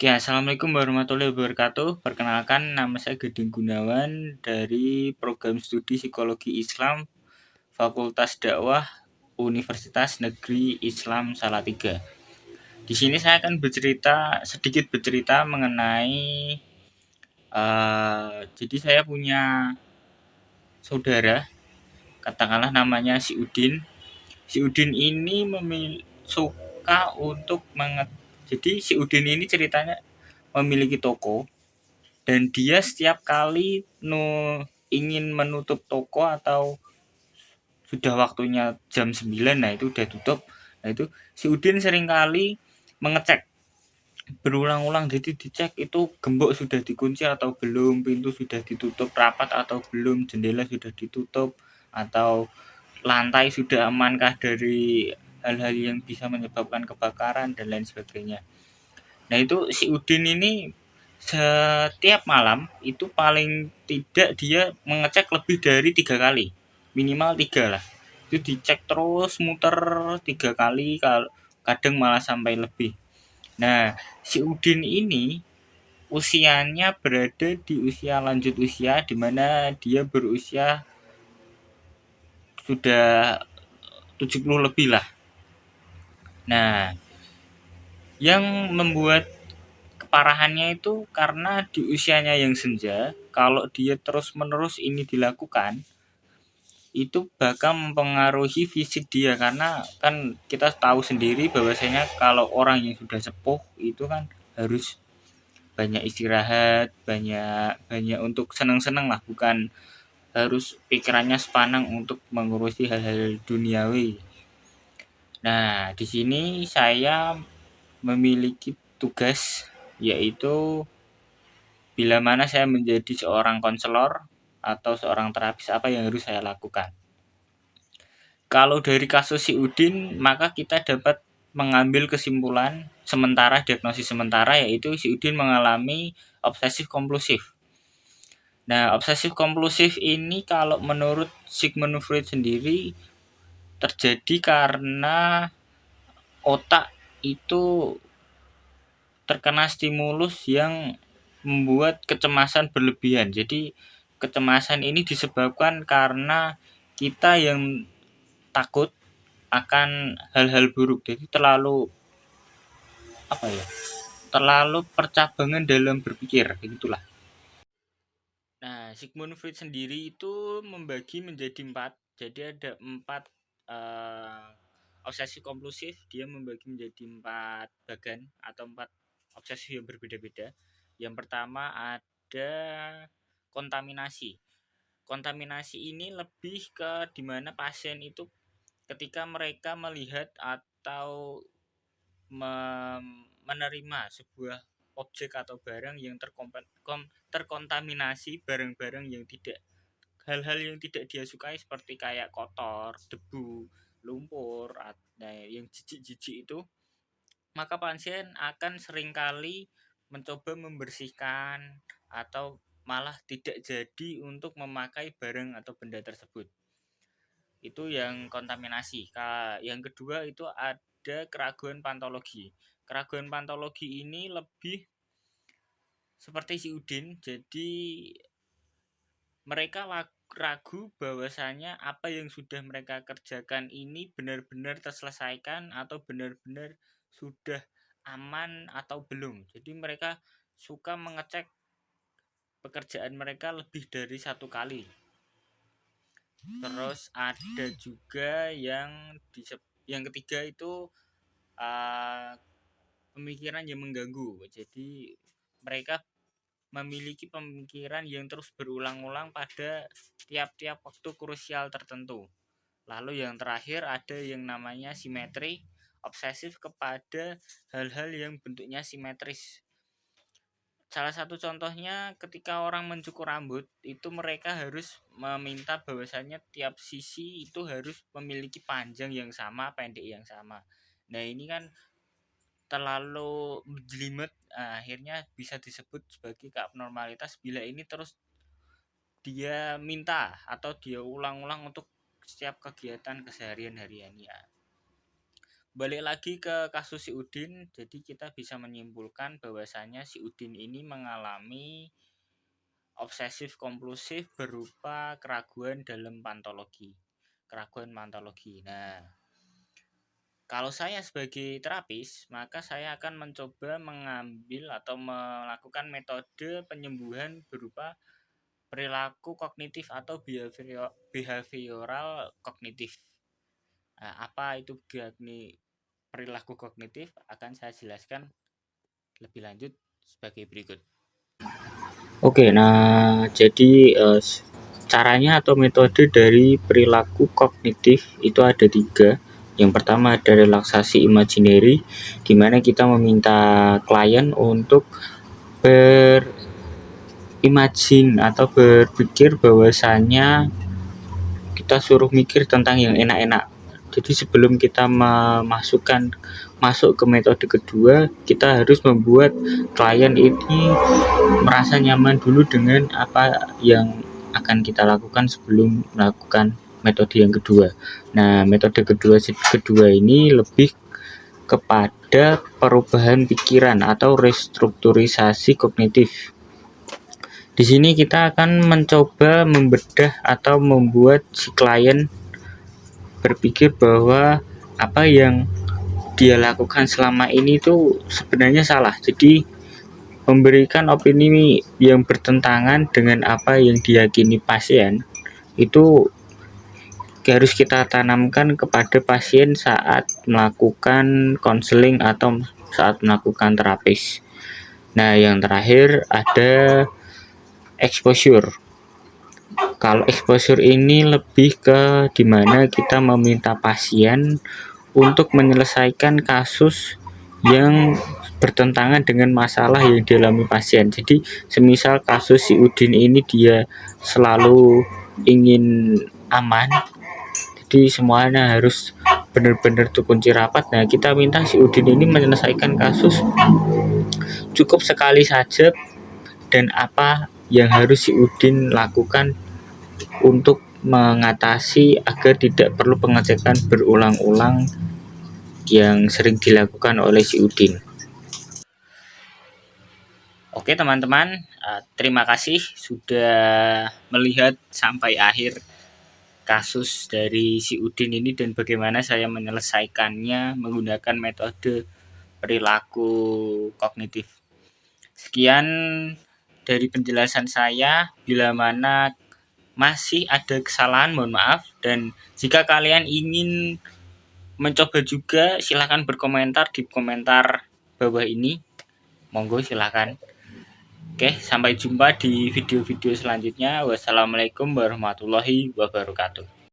Oke, assalamualaikum warahmatullahi wabarakatuh. Perkenalkan, nama saya Gedeng Gunawan dari program studi Psikologi Islam Fakultas Dakwah Universitas Negeri Islam Salatiga. Di sini saya akan sedikit bercerita mengenai jadi saya punya saudara, katakanlah namanya si Udin. Si Udin ini suka untuk jadi si Udin ini ceritanya memiliki toko. Dan dia setiap kali ingin menutup toko atau sudah waktunya jam 9, nah itu udah tutup. Nah itu si Udin seringkali mengecek berulang-ulang, jadi dicek itu gembok sudah dikunci atau belum, pintu sudah ditutup rapat atau belum, jendela sudah ditutup, atau lantai sudah amankah dari hal-hal yang bisa menyebabkan kebakaran dan lain sebagainya. Nah itu si Udin ini setiap malam itu paling tidak dia mengecek lebih dari 3 kali, minimal 3 lah. Itu dicek terus muter 3 kali, kadang malah sampai lebih. Nah si Udin ini usianya berada di usia lanjut usia, di mana dia berusia sudah 70 lebih lah. Nah yang membuat keparahannya itu karena di usianya yang senja, kalau dia terus-menerus ini dilakukan, itu bakal mempengaruhi fisik dia, karena kan kita tahu sendiri bahwasanya kalau orang yang sudah sepuh itu kan harus banyak istirahat, banyak banyak untuk senang-senang lah, bukan harus pikirannya sepanang untuk mengurusi hal-hal duniawi. Nah, di sini saya memiliki tugas, yaitu bila mana saya menjadi seorang konselor atau seorang terapis, apa yang harus saya lakukan. Kalau dari kasus si Udin, maka kita dapat mengambil kesimpulan sementara, diagnosis sementara, yaitu si Udin mengalami obsesif kompulsif. Nah, obsesif kompulsif ini kalau menurut Sigmund Freud sendiri terjadi karena otak itu terkena stimulus yang membuat kecemasan berlebihan. Jadi kecemasan ini disebabkan karena kita yang takut akan hal-hal buruk. Jadi terlalu apa ya? Terlalu percabangan dalam berpikir, begitulah. Nah, Sigmund Freud sendiri itu membagi menjadi 4. Jadi ada 4 uh, obsesi kompulsif, dia membagi menjadi 4 bagan atau 4 obsesi yang berbeda-beda. Yang pertama ada kontaminasi. Kontaminasi ini lebih ke dimana pasien itu ketika mereka melihat atau menerima sebuah objek atau barang yang terkontaminasi barang-barang yang tidak, hal-hal yang tidak dia sukai, seperti kayak kotor, debu, lumpur, yang jijik-jijik itu, maka pasien akan seringkali mencoba membersihkan atau malah tidak jadi untuk memakai barang atau benda tersebut. Itu yang kontaminasi. Yang kedua itu ada keraguan pantologi. Keraguan pantologi ini lebih seperti si Udin, jadi mereka ragu bahwasanya apa yang sudah mereka kerjakan ini benar-benar terselesaikan atau benar-benar sudah aman atau belum. Jadi mereka suka mengecek pekerjaan mereka lebih dari 1 kali. Terus ada juga yang ketiga itu uh, pemikiran yang mengganggu. Jadi mereka memiliki pemikiran yang terus berulang-ulang pada tiap-tiap waktu krusial tertentu. Lalu yang terakhir ada yang namanya simetri, obsesif kepada hal-hal yang bentuknya simetris. Salah satu contohnya ketika orang mencukur rambut, itu mereka harus meminta bahwasannya tiap sisi itu harus memiliki panjang yang sama, pendek yang sama. Nah ini kan terlalu jelimet, akhirnya bisa disebut sebagai keabnormalitas bila ini terus dia minta atau dia ulang-ulang untuk setiap kegiatan keseharian hariannya. balik lagi ke kasus si Udin, jadi kita bisa menyimpulkan bahwasanya si Udin ini mengalami obsesif kompulsif berupa keraguan dalam pantologi. Keraguan pantologi. Nah, kalau saya sebagai terapis, maka saya akan mencoba mengambil atau melakukan metode penyembuhan berupa perilaku kognitif atau behavioral kognitif. Nah, apa itu perilaku kognitif akan saya jelaskan lebih lanjut sebagai berikut. Oke, nah jadi caranya atau metode dari perilaku kognitif itu ada 3. Yang pertama ada relaksasi imaginary, di mana kita meminta klien untuk berimajin atau berpikir bahwasanya kita suruh mikir tentang yang enak-enak. Jadi sebelum kita masuk ke metode kedua, kita harus membuat klien ini merasa nyaman dulu dengan apa yang akan kita lakukan sebelum melakukan metode yang kedua. Nah, metode kedua ini lebih kepada perubahan pikiran atau restrukturisasi kognitif. Di sini kita akan mencoba membedah atau membuat si klien berpikir bahwa apa yang dia lakukan selama ini tuh sebenarnya salah. Jadi memberikan opini yang bertentangan dengan apa yang diyakini pasien itu harus kita tanamkan kepada pasien saat melakukan konseling atau saat melakukan terapis. Nah, yang terakhir ada exposure. Kalau exposure ini lebih ke dimana kita meminta pasien untuk menyelesaikan kasus yang bertentangan dengan masalah yang dialami pasien. Jadi semisal kasus si Udin ini dia selalu ingin aman, jadi semuanya harus benar-benar tuh kunci rapat. Nah, kita minta si Udin ini menyelesaikan kasus cukup sekali saja, dan apa yang harus si Udin lakukan untuk mengatasi agar tidak perlu pengecekan berulang-ulang yang sering dilakukan oleh si Udin. Oke teman-teman, terima kasih sudah melihat sampai akhir kasus dari si Udin ini dan bagaimana saya menyelesaikannya menggunakan metode perilaku kognitif. Sekian dari penjelasan saya. Bila mana masih ada kesalahan, mohon maaf. Dan jika kalian ingin mencoba juga, silahkan berkomentar di komentar bawah ini. Monggo silahkan. Oke, sampai jumpa di video-video selanjutnya. Wassalamualaikum warahmatullahi wabarakatuh.